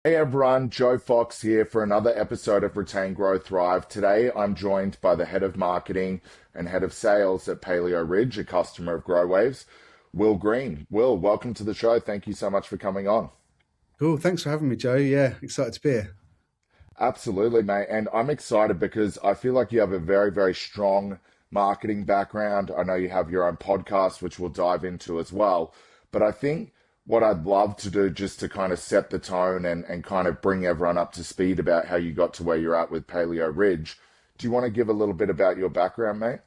Hey everyone, Joe Fox here for another episode of Retain, Grow, Thrive. Today I'm joined by the head of marketing and head of sales at Paleo Ridge, a customer of Growave's, Will Green. Will, welcome to the show. Thank you so much for coming on. Cool. Thanks for having me, Joe. Yeah, excited to be here. Absolutely, mate. And I'm excited because I feel like you have a very, very strong marketing background. I know you have your own podcast, which we'll dive into as well. But I think what I'd love to do just to kind of set the tone and kind of bring everyone up to speed about how you got to where you're at with Paleo Ridge. Do you want to give a little bit about your background, mate?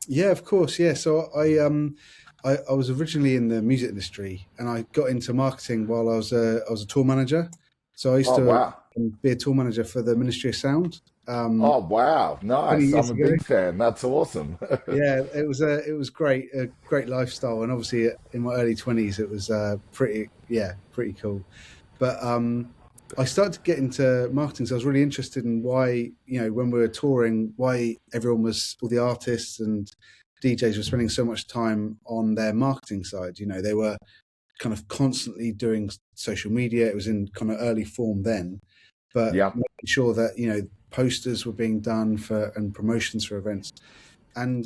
Yeah, of course. Yeah. So I was originally in the music industry, and I got into marketing while I was a tour manager. So I used Oh, to wow. be a tour manager for the Ministry of Sound Oh, wow. 20 Nice. I'm years a ago. big fan. That's awesome. Yeah, it was great, a great lifestyle, and obviously in my early 20s it was pretty cool. But I started to get into marketing, so I was really interested in why, when we were touring, why all the artists and DJs were spending so much time on their marketing side. They were kind of constantly doing social media. It was in kind of early form then, but Yeah. making sure that, posters were being done for and promotions for events. And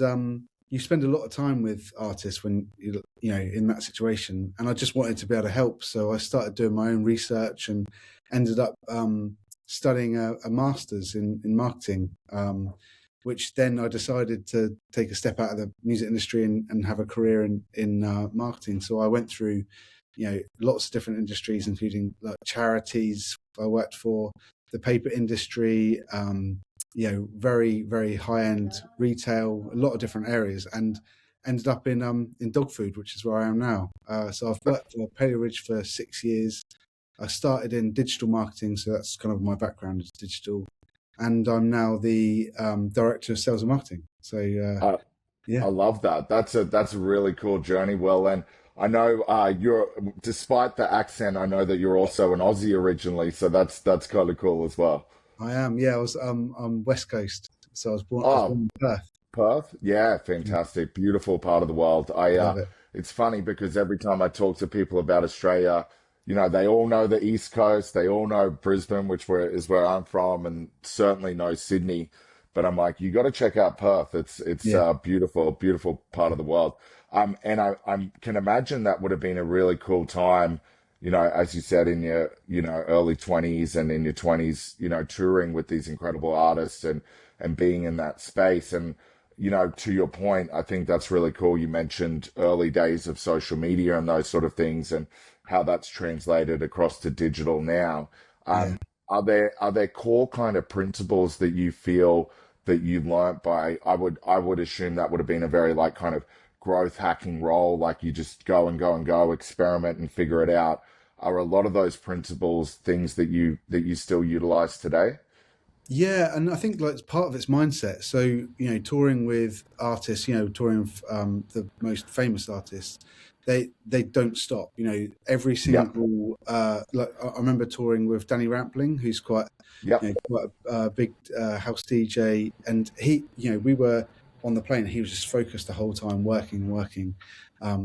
you spend a lot of time with artists when in that situation, and I just wanted to be able to help, so I started doing my own research and ended up studying a master's in marketing, which then I decided to take a step out of the music industry and have a career in marketing. So I went through lots of different industries, including like charities I worked for, the paper industry, very, very high end retail, a lot of different areas, and ended up in dog food, which is where I am now. So I've worked for Paleo Ridge for 6 years. I started in digital marketing, so that's kind of my background is digital, and I'm now the director of sales and marketing. So I, yeah, I love that. That's a really cool journey, Will. And I know you're, despite the accent, I know that you're also an Aussie originally, so that's kind of cool as well. I am. Yeah, I'm West Coast, so I was born Oh, in Perth. Perth? Yeah, Yeah, fantastic. Beautiful part of the world. love it. It's funny because every time I talk to people about Australia, they all know the East Coast, they all know Brisbane, is where I'm from, and certainly know Sydney. But I'm like, you got to check out Perth. It's Yeah, beautiful, beautiful part of the world. And I can imagine that would have been a really cool time, as you said, in your, early 20s and in your 20s, touring with these incredible artists and being in that space. And to your point, I think that's really cool. You mentioned early days of social media and those sort of things and how that's translated across to digital now. yeah. Um, are there core kind of principles that you feel that you learnt by? I would assume that would have been a very like kind of growth hacking role, like you just go and go and go, experiment and figure it out. Are a lot of those principles things that you still utilize today? Yeah, and I think like part of its mindset. So touring with artists, touring with the most famous artists, they don't stop. Every Yeah, single like I remember touring with Danny Rampling, who's yeah, quite a big house DJ, and we were on the plane. He was just focused the whole time, working, working.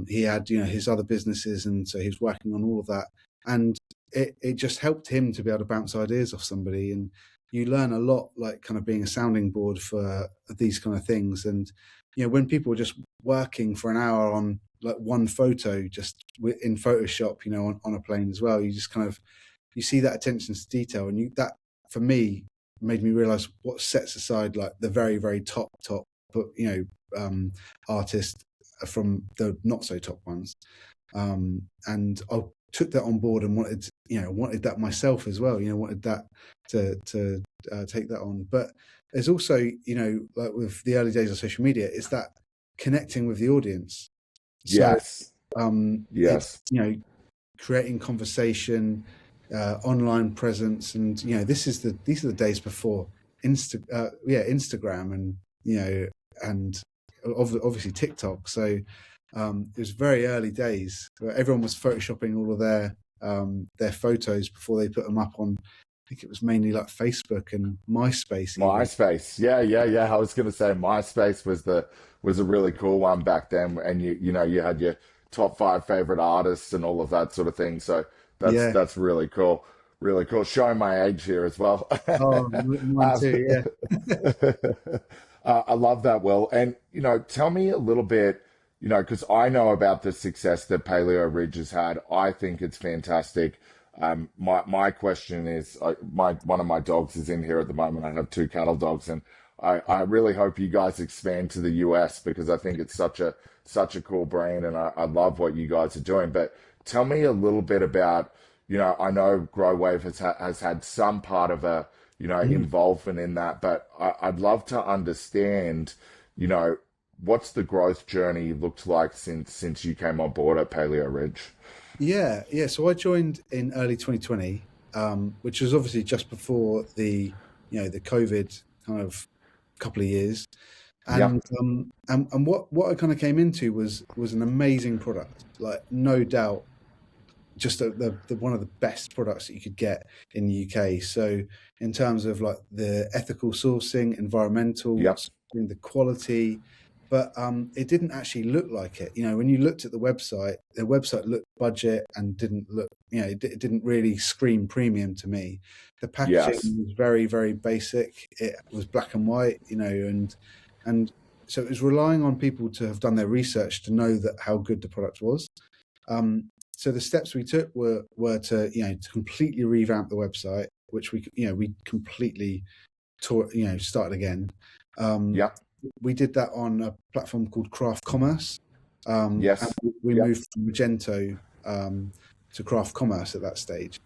He had his other businesses, and so he was working on all of that, and it just helped him to be able to bounce ideas off somebody. And you learn a lot, like kind of being a sounding board for these kind of things. And when people are just working for an hour on like one photo, just in Photoshop, on a plane as well, you just kind of you see that attention to detail, and that for me made me realize what sets aside like the very, very top, but artists from the not so top ones. And I took that on board and wanted that myself as well. Wanted that to take that on. But there's also like with the early days of social media, it's that connecting with the audience. So yes, it's yes. creating conversation, online presence, and these are the days before Instagram, and and obviously TikTok. So it was very early days where everyone was photoshopping all of their photos before they put them up on. I think it was mainly like Facebook and MySpace even. MySpace. Yeah, yeah, yeah. I was gonna say MySpace was a really cool one back then, and you had your top five favorite artists and all of that sort of thing. So that's Yeah, that's really cool. Really cool. Showing my age here as well. Oh, mine Um, too. Yeah. I love that, Will. And, tell me a little bit, because I know about the success that Paleo Ridge has had. I think it's fantastic. My question is, one of my dogs is in here at the moment. I have two cattle dogs, and I really hope you guys expand to the US because I think it's such a cool brand, and I love what you guys are doing. But tell me a little bit about, I know Growave has had some part of a Mm. involvement in that. But I'd love to understand, you know, what's the growth journey looked like since you came on board at Paleo Ridge. Yeah, yeah. So I joined in early 2020, which was obviously just before the COVID kind of couple of years. And Yep, what I kind of came into was an amazing product, like no doubt, just the one of the best products that you could get in the UK. So in terms of like the ethical sourcing, environmental, yep, sourcing, the quality, but it didn't actually look like it. When you looked at the website looked budget and didn't look, it didn't really scream premium to me. The packaging yes, was very, very basic. It was black and white, and so it was relying on people to have done their research to know that how good the product was. So the steps we took were to to completely revamp the website, which we completely started again. Um, yep, we did that on a platform called Craft Commerce, and yes, we yep, moved from Magento to Craft Commerce at that stage.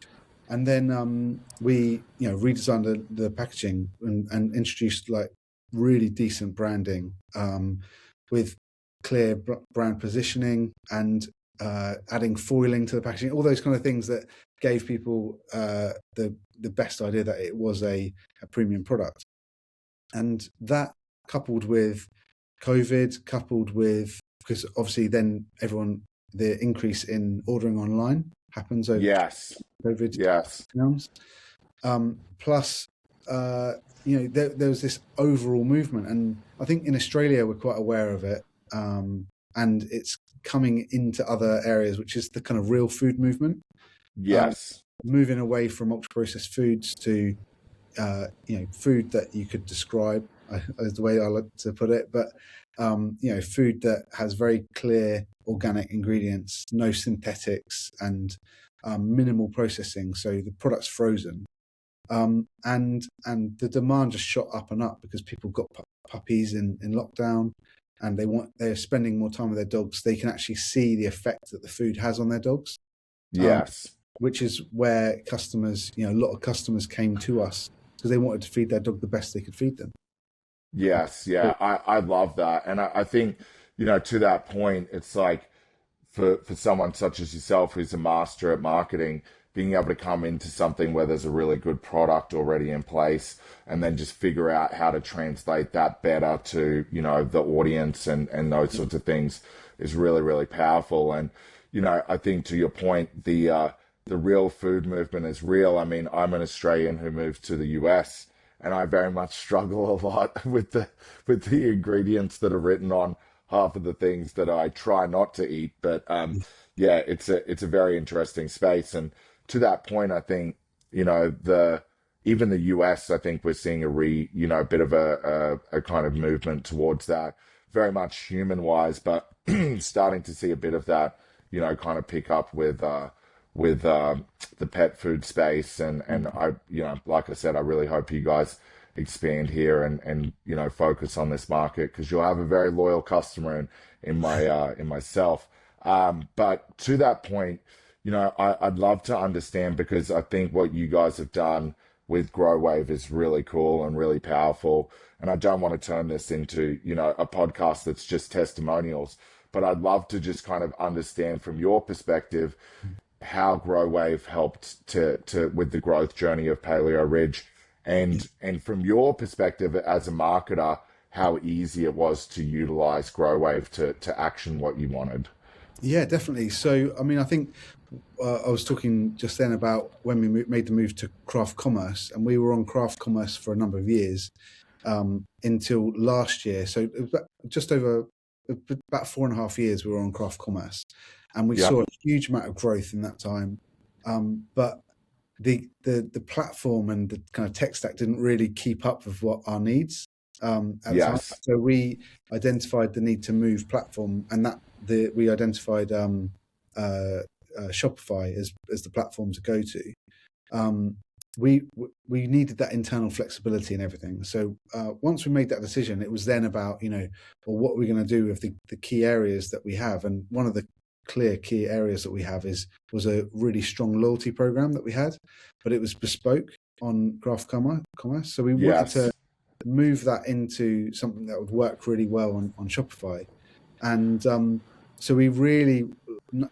And then we redesigned the packaging and introduced like really decent branding with clear brand positioning and adding foiling to the packaging, all those kind of things that gave people the best idea that it was a premium product. And that coupled with COVID, coupled with, because obviously then the increase in ordering online happens over yes, COVID yes, lockdowns. Plus, there was this overall movement, and I think in Australia we're quite aware of it, and it's coming into other areas, which is the kind of real food movement, um, yes, moving away from ultra processed foods to food that you could describe, is the way I like to put it, but food that has very clear organic ingredients, no synthetics, and minimal processing. So the product's frozen, and the demand just shot up and up because people got puppies in lockdown, and they're spending more time with their dogs. They can actually see the effect that the food has on their dogs, um, yes. which is where customers, a lot of customers came to us because they wanted to feed their dog the best they could feed them. Yes, yeah, I love that. And I think, to that point, it's like for someone such as yourself who's a master at marketing, being able to come into something where there's a really good product already in place and then just figure out how to translate that better to, the audience and those sorts of things is really, really powerful. And, I think to your point, the real food movement is real. I mean, I'm an Australian who moved to the US, and I very much struggle a lot with the ingredients that are written on half of the things that I try not to eat. But yeah, it's a very interesting space. And to that point, I think the even the US, I think we're seeing a bit of a kind of movement towards that, very much human wise, but starting to see a bit of that, kind of pick up with the pet food space. And I, like I said, I really hope you guys expand here and focus on this market because you'll have a very loyal customer in myself. But to that point, I'd love to understand because I think what you guys have done with Growave is really cool and really powerful. And I don't want to turn this into, a podcast that's just testimonials, but I'd love to just kind of understand from your perspective how Growave helped to with the growth journey of Paleo Ridge, and from your perspective as a marketer, how easy it was to utilize Growave to action what you wanted. Yeah, definitely. So, I mean, I think I was talking just then about when we made the move to Craft Commerce, and we were on Craft Commerce for a number of years until last year. So, it was just over about 4.5 years we were on Craft Commerce, and we Yeah, saw a huge amount of growth in that time. But the platform and the kind of tech stack didn't really keep up with what our needs at the time. Yes. So we identified the need to move platform, and we identified Shopify as the platform to go to. Um, we needed that internal flexibility and everything. So once we made that decision, it was then about, well, what are we going to do with the key areas that we have? And one of the clear key areas that we have was a really strong loyalty program that we had, but it was bespoke on Graph Commerce. So we wanted to Yes. move that into something that would work really well on Shopify. And so we really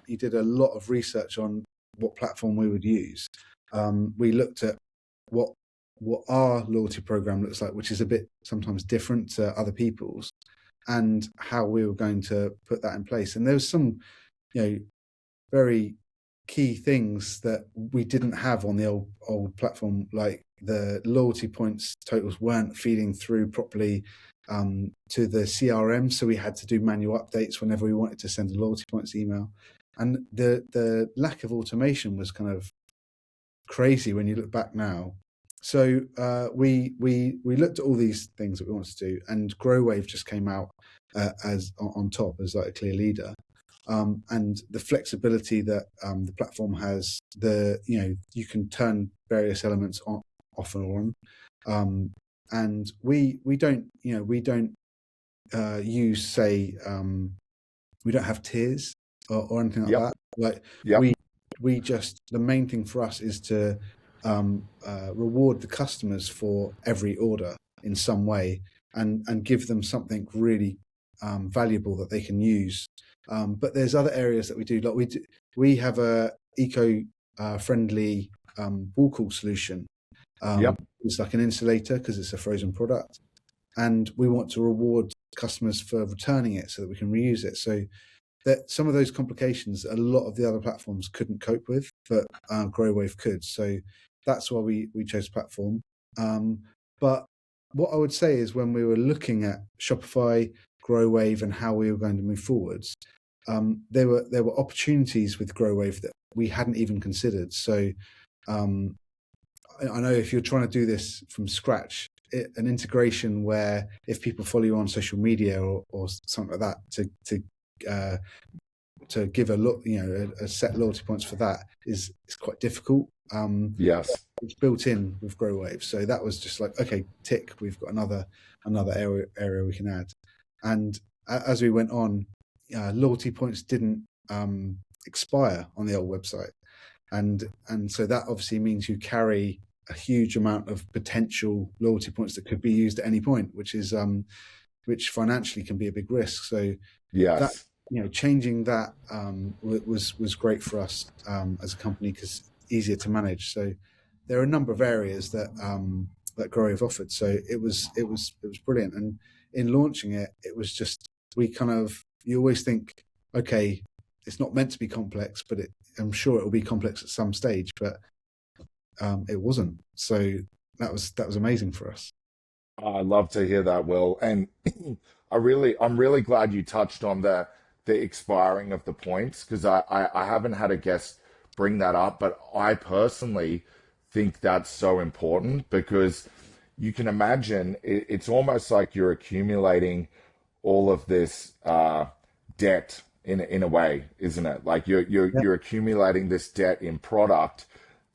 did a lot of research on what platform we would use. We looked at what our loyalty program looks like, which is a bit sometimes different to other people's, and how we were going to put that in place. And there was some, very key things that we didn't have on the old platform, like the loyalty points totals weren't feeding through properly to the CRM, so we had to do manual updates whenever we wanted to send a loyalty points email, and the lack of automation was kind of crazy when you look back now. So we looked at all these things that we wanted to do, and Growave just came out as on top as like a clear leader. And the flexibility that the platform has, you can turn various elements off and on, and we don't use, say, we don't have tiers or anything like Yep. that. Like Yep. we just, the main thing for us is to reward the customers for every order in some way, and give them something really valuable that they can use. But there's other areas that we do. Like we have a eco-friendly wall call solution. Yep. It's like an insulator because it's a frozen product, and we want to reward customers for returning it so that we can reuse it. So that some of those complications a lot of the other platforms couldn't cope with, but Growwave could. So that's why we chose platform. But what I would say is, when we were looking at Shopify, Growwave, and how we were going to move forwards, there were opportunities with Growwave that we hadn't even considered. So I know if you're trying to do this from scratch, an integration where if people follow you on social media or something like that to give a look, a set loyalty points for that is quite difficult. Yes. It's built in with Growwave, so that was just like, okay, tick, we've got another area we can add. And as we went on, loyalty points didn't expire on the old website, and so that obviously means you carry a huge amount of potential loyalty points that could be used at any point, which financially can be a big risk. So that, Yes. changing that was great for us as a company, because easier to manage. So there are a number of areas that Growave offered. So it was brilliant. And in launching it, it was just, you always think, okay, it's not meant to be complex, but I'm sure it will be complex at some stage, but it wasn't. So that was amazing for us. I love to hear that, Will. And I'm really glad you touched on the expiring of the points, because I haven't had a guest bring that up, but I personally think that's so important, because you can imagine it's almost like you're accumulating all of this debt in a way, isn't it? Like Yeah. you're accumulating this debt in product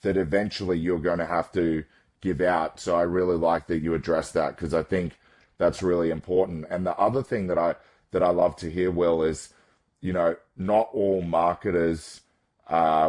that eventually you're going to have to give out. So I really like that you address that, because I think that's really important. And the other thing that I love to hear, Will, is, not all marketers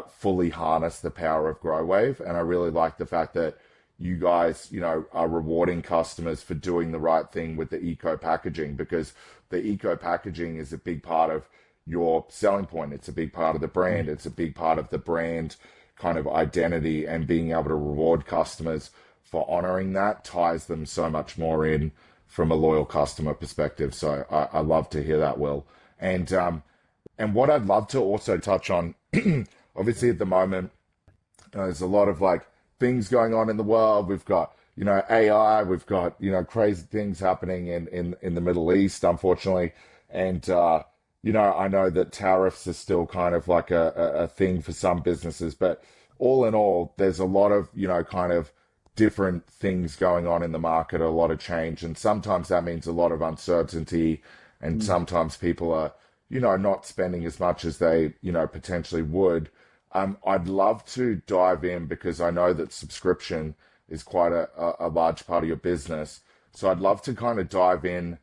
fully harness the power of Growwave. And I really like the fact that you guys, are rewarding customers for doing the right thing with the eco packaging, because the eco packaging is a big part of your selling point. It's a big part of the brand. It's a big part of the brand kind of identity, and being able to reward customers for honoring that ties them so much more in from a loyal customer perspective. So I love to hear that, Will. And what I'd love to also touch on, obviously at the moment, there's a lot of like things going on in the world. We've got, AI, we've got, crazy things happening in the Middle East, unfortunately. And, I know that tariffs are still kind of like a thing for some businesses, but all in all, there's a lot of, kind of different things going on in the market, a lot of change. And sometimes that means a lot of uncertainty. And Mm. sometimes people are, not spending as much as they, potentially would. I'd love to dive in because I know that subscription is quite a large part of your business. So I'd love to kind of dive in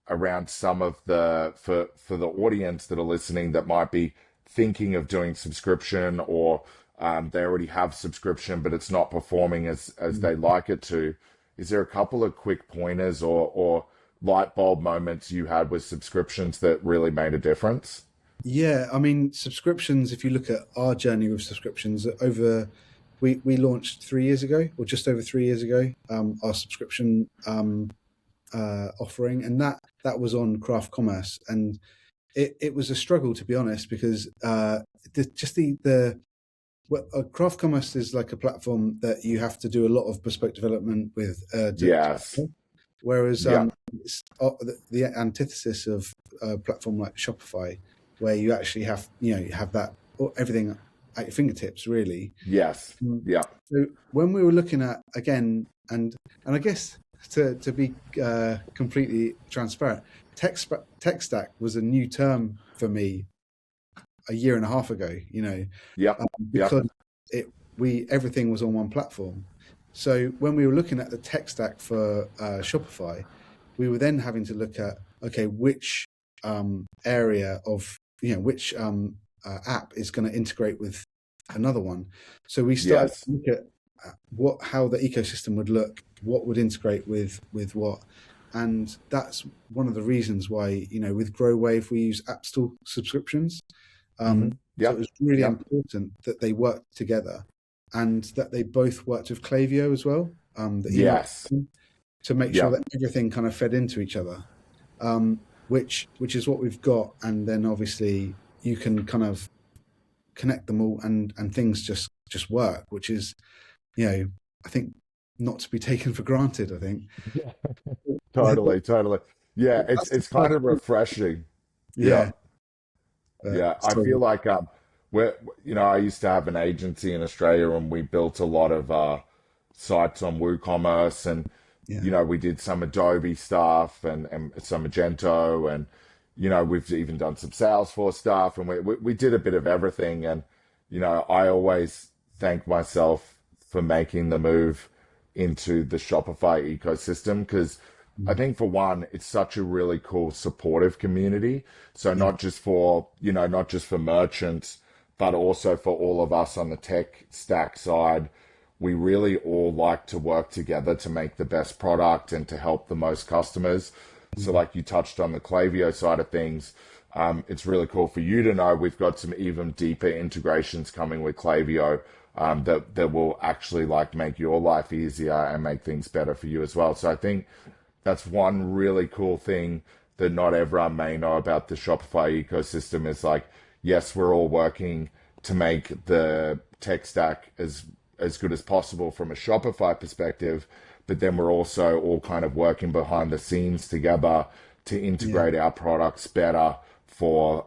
around some of for the audience that are listening that might be thinking of doing subscription, or they already have subscription but it's not performing as they like it to. Is there a couple of quick pointers or light bulb moments you had with subscriptions that really made a difference? Yeah, I mean, subscriptions, if you look at our journey with subscriptions, we launched 3 years ago, or just over 3 years ago, our subscription offering, and that was on craft commerce. And it was a struggle, to be honest, because craft commerce is like a platform that you have to do a lot of bespoke development with, Yes. whereas Yeah. it's the antithesis of a platform like Shopify, where you actually have that everything at your fingertips, really. Yes. Mm. Yeah. So when we were looking at, again, and I guess to be completely transparent, tech stack was a new term for me a year and a half ago. Yep. Yep. Because everything was on one platform. So when we were looking at the tech stack for Shopify, we were then having to look at, okay, which area of which app is going to integrate with another one. So we started Yes. to look at how the ecosystem would look, what would integrate with what. And that's one of the reasons why, with Growave, we use App Store subscriptions. Hmm. So it Yep. was really Yep. important that they worked together, and that they both worked with Klaviyo as well, the email Yes. system, to make sure Yep. that everything kind of fed into each other, which is what we've got. And then obviously you can kind of connect them all, and things just work, which is, I think, not to be taken for granted, I think. Yeah. Totally. Totally. Yeah. That's the It's kind first of thing. refreshing. Yeah. Yeah. Yeah, I So feel like we're I used to have an agency in Australia and we built a lot of sites on WooCommerce, and yeah. we did some Adobe stuff and some Magento, and we've even done some Salesforce stuff, and we did a bit of everything. And I always thank myself for making the move into the Shopify ecosystem, because I Mm. think, for one, it's such a really cool supportive community. So Yeah. not just for merchants, but also for all of us on the tech stack side. We really all like to work together to make the best product and to help the most customers. So Mm. like you touched on the Klaviyo side of things, it's really cool for you to know we've got some even deeper integrations coming with Klaviyo, that will actually like make your life easier and make things better for you as well. So I think that's one really cool thing that not everyone may know about the Shopify ecosystem is like, yes, we're all working to make the tech stack as good as possible from a Shopify perspective, but then we're also all kind of working behind the scenes together to Yeah. integrate our products better for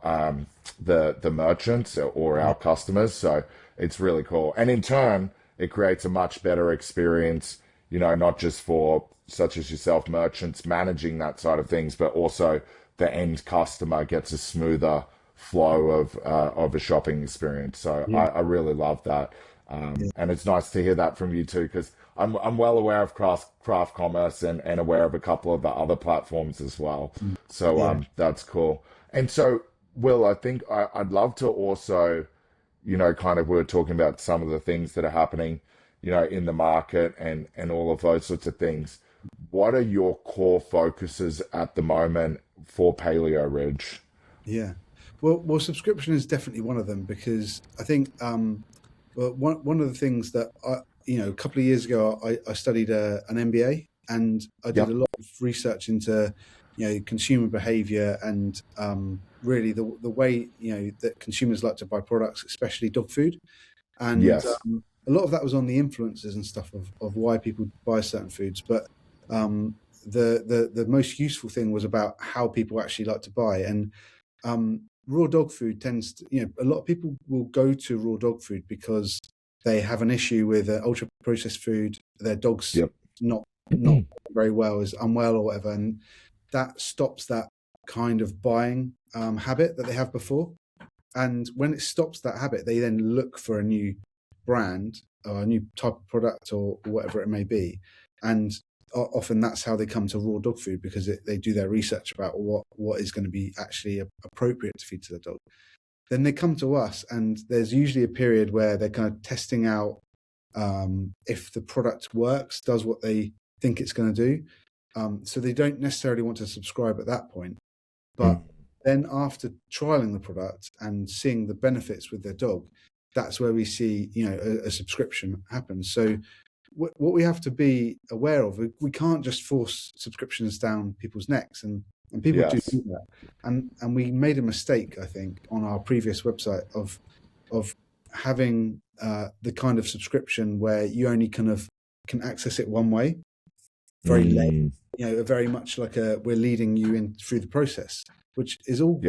the merchants or Yeah. our customers. So it's really cool, and in turn, it creates a much better experience. Not just for such as yourself, merchants managing that side of things, but also the end customer gets a smoother flow of a shopping experience. So Yeah. I really love that. Yeah. And it's nice to hear that from you too, because I'm well aware of craft commerce and aware of a couple of the other platforms as well. Mm. So Yeah. that's cool. And so, Will, I think I'd love to also, kind of we were talking about some of the things that are happening, in the market and all of those sorts of things. What are your core focuses at the moment for Paleo Ridge? Yeah. Well, subscription is definitely one of them, because I think, well, one of the things that a couple of years ago, I studied an MBA, and I did a Yep. lot of research into, consumer behavior, and really the way, that consumers like to buy products, especially dog food. And Yes. a lot of that was on the influences and stuff of why people buy certain foods. But the most useful thing was about how people actually like to buy. And raw dog food tends to, a lot of people will go to raw dog food because they have an issue with ultra processed food, their dog's Yep. not very well, is unwell or whatever, and that stops that kind of buying habit that they have before. And when it stops that habit, they then look for a new brand or a new type of product or whatever it may be. And often that's how they come to raw dog food, because they do their research about what is going to be actually appropriate to feed to the dog. Then they come to us, and there's usually a period where they're kind of testing out if the product works, does what they think it's going to do. So they don't necessarily want to subscribe at that point. But then after trialing the product and seeing the benefits with their dog, that's where we see, a subscription happen. So what we have to be aware of, we can't just force subscriptions down people's necks, and people do Yes. that. And we made a mistake, I think, on our previous website of having the kind of subscription where you only kind of can access it one way, very late, very much like we're leading you in through the process, which is all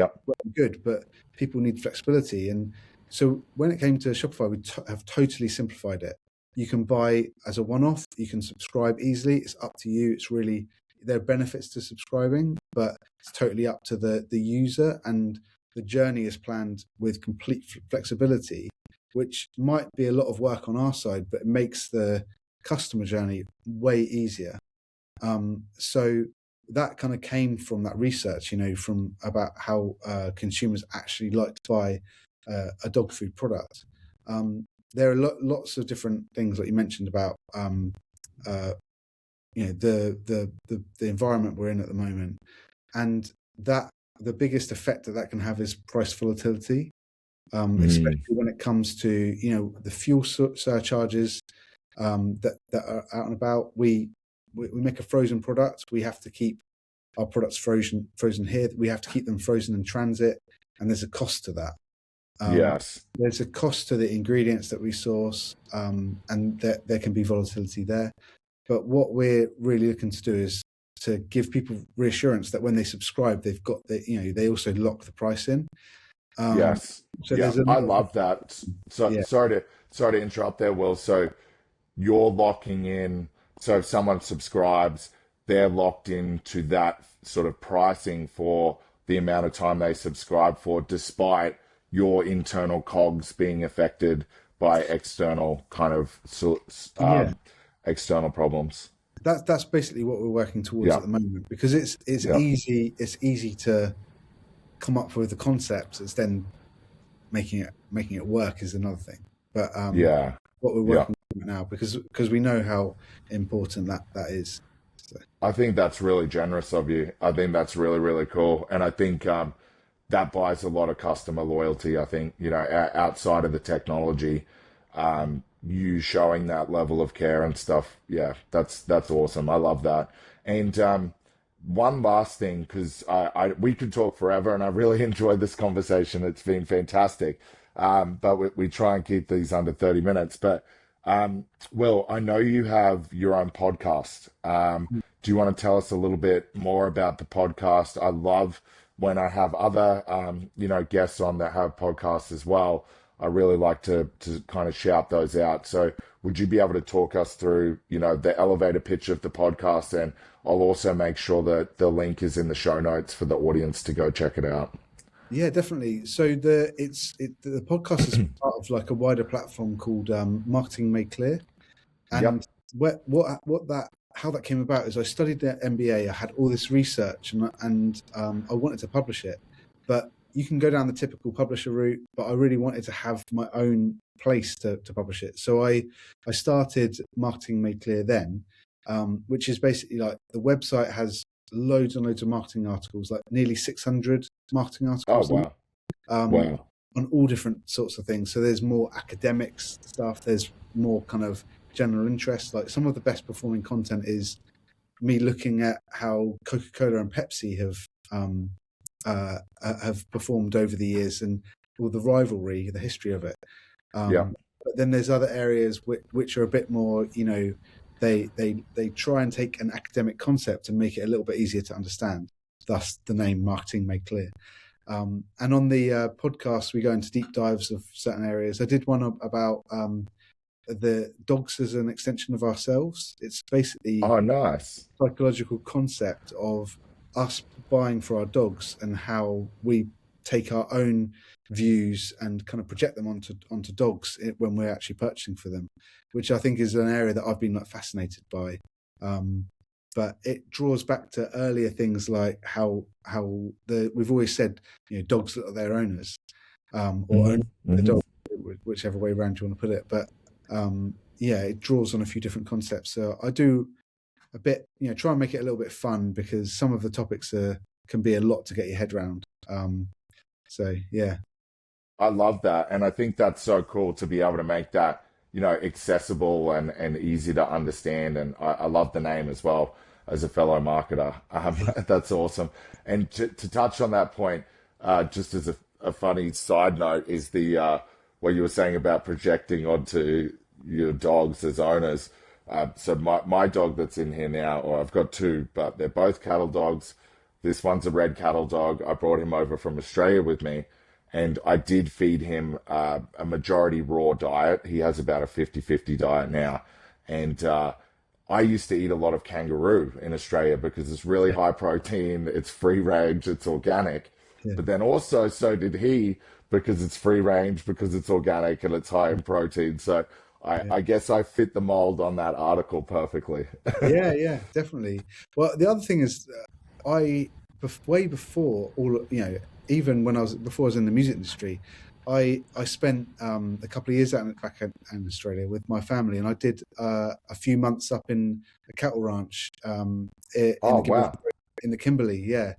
good, but people need flexibility. And so when it came to Shopify, we have totally simplified it. You can buy as a one-off, you can subscribe easily. It's up to you. It's really, there are benefits to subscribing, but it's totally up to the user, and the journey is planned with complete flexibility, which might be a lot of work on our side, but it makes the customer journey way easier. So that kind of came from that research, from about how consumers actually like to buy a dog food product. There are lots of different things that you mentioned about, the environment we're in at the moment, and that the biggest effect that can have is price volatility, especially when it comes to the fuel surcharges that are out and about. We make a frozen product. We have to keep our products frozen here. We have to keep them frozen in transit, and there's a cost to that. Yes. There's a cost to the ingredients that we source, and there can be volatility there. But what we're really looking to do is to give people reassurance that when they subscribe, they've got they also lock the price in. Yes. So Yeah. I love that. So yeah. sorry to interrupt there, Will. So you're locking in. So if someone subscribes, they're locked into that sort of pricing for the amount of time they subscribe for, despite your internal cogs being affected by external kind of external problems. That's basically what we're working towards at the moment, because it's easy to come up with the concepts. It's then making it work is another thing. But what we're working on now, because we know how important that is. So. I think that's really generous of you. I think that's really, really cool. And I think that buys a lot of customer loyalty. I think, outside of the technology, you showing that level of care and stuff. Yeah, that's awesome. I love that. And one last thing, because we could talk forever, and I really enjoyed this conversation. It's been fantastic. But we try and keep these under 30 minutes. But Will, I know you have your own podcast. Do you want to tell us a little bit more about the podcast? I love when I have other, guests on that have podcasts as well. I really like to kind of shout those out. So would you be able to talk us through, the elevator pitch of the podcast? And I'll also make sure that the link is in the show notes for the audience to go check it out. Yeah, definitely. So the podcast is part of like a wider platform called Marketing Made Clear. And how that came about is I studied the MBA. I had all this research, and I wanted to publish it, but you can go down the typical publisher route, but I really wanted to have my own place to publish it. So I started Marketing Made Clear then, which is basically like the website has loads and loads of marketing articles, like nearly 600 marketing articles. Oh, wow. Wow. On all different sorts of things. So there's more academics stuff. There's more kind of general interest. Like some of the best performing content is me looking at how Coca-Cola and Pepsi have performed over the years, and all the rivalry, the history of it. But then there's other areas which are a bit more, they try and take an academic concept and make it a little bit easier to understand. Thus the name Marketing Made Clear. And on the podcast, we go into deep dives of certain areas. I did one about the dogs as an extension of ourselves. It's basically Oh, nice. psychological concept of us buying for our dogs and how we take our own views and kind of project them onto dogs when we're actually purchasing for them, which I think is an area that I've been like fascinated by. But it draws back to earlier things like how we've always said, dogs look at their owners, or own Hmm. the Hmm. dog, whichever way around you want to put it. But yeah, it draws on a few different concepts. So I do a bit, try and make it a little bit fun, because some of the topics can be a lot to get your head around. So yeah, I love that. And I think that's so cool to be able to make that, accessible and easy to understand. And I love the name as well as a fellow marketer. That's awesome. And to touch on that point, just as a funny side note, is what you were saying about projecting onto your dogs as owners. So my dog that's in here now, or I've got two, but they're both cattle dogs. This one's a red cattle dog. I brought him over from Australia with me, and I did feed him a majority raw diet. He has about a 50-50 diet now. And I used to eat a lot of kangaroo in Australia because it's really high protein, it's free range, it's organic. yeah, But then also, so did he, because it's free range, because it's organic and it's high in protein. So yeah. I guess I fit the mold on that article perfectly. Yeah, yeah, definitely. Well, the other thing is, way before all, even when before I was in the music industry, I spent a couple of years back in Australia with my family, and I did a few months up in a cattle ranch in Oh, the Kimberley, wow. yeah.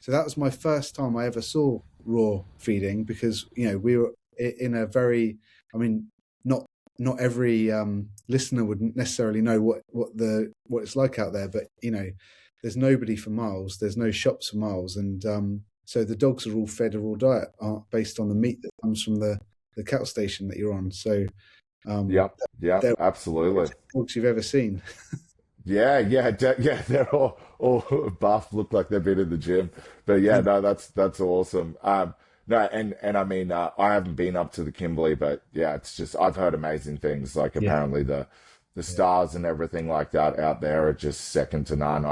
So that was my first time I ever saw raw feeding, because we were in a very, I mean, not not every listener would necessarily know what it's like out there, but there's nobody for miles, there's no shops for miles, and so the dogs are all fed a raw diet based on the meat that comes from the cattle station that you're on. So um, Yep. Yep. they're the Absolutely. best dogs you've ever seen. Yeah, yeah, yeah. They're all buff, look like they've been in the gym. But yeah, no, that's awesome. No, and I mean, I haven't been up to the Kimberley, but yeah, it's just I've heard amazing things. Like Yeah, apparently the yeah, stars and everything like that out there are just second to none.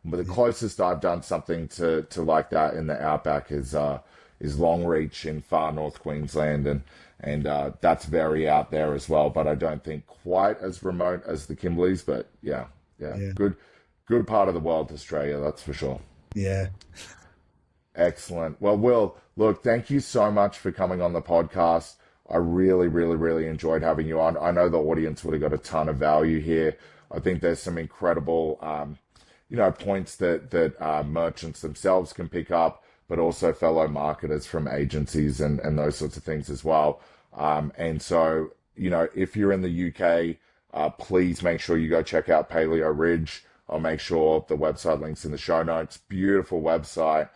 But the yeah, closest I've done something to like that in the outback is Longreach in far north Queensland, and that's very out there as well. But I don't think quite as remote as the Kimberleys. But yeah. Yeah, yeah, good part of the world, Australia, that's for sure. yeah. Excellent. Well, Will, look, thank you so much for coming on the podcast. I really, really, really enjoyed having you on. I know the audience would have got a ton of value here. I think there's some incredible, points that merchants themselves can pick up, but also fellow marketers from agencies and those sorts of things as well. And so, if you're in the UK, please make sure you go check out Paleo Ridge. I'll make sure the website links in the show notes. Beautiful website.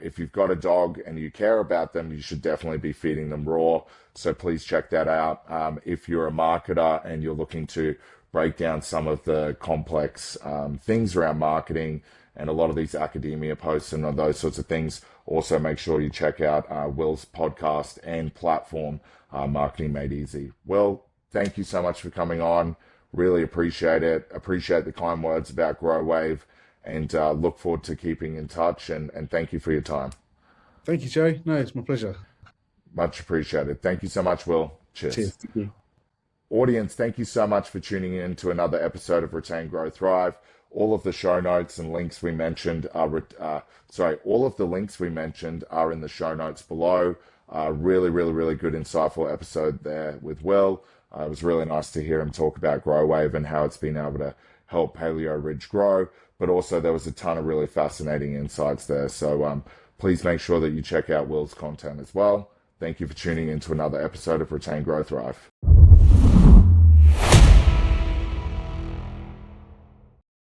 If you've got a dog and you care about them, you should definitely be feeding them raw. So please check that out. If you're a marketer and you're looking to break down some of the complex things around marketing and a lot of these academia posts and those sorts of things, also make sure you check out Will's podcast and platform, Marketing Made Easy. Will, thank you so much for coming on. Really appreciate it. Appreciate the kind words about Growave, and look forward to keeping in touch. And thank you for your time. Thank you, Joe. No, it's my pleasure. Much appreciated. Thank you so much, Will. Cheers. Cheers. Thank you. Audience, thank you so much for tuning in to another episode of Retain, Grow, Thrive. All of the show notes and links we mentioned all of the links we mentioned are in the show notes below. Really, really, really good, insightful episode there with Will. It was really nice to hear him talk about Growave and how it's been able to help Paleo Ridge grow. But also there was a ton of really fascinating insights there. So please make sure that you check out Will's content as well. Thank you for tuning in to another episode of Retain, Grow, Thrive.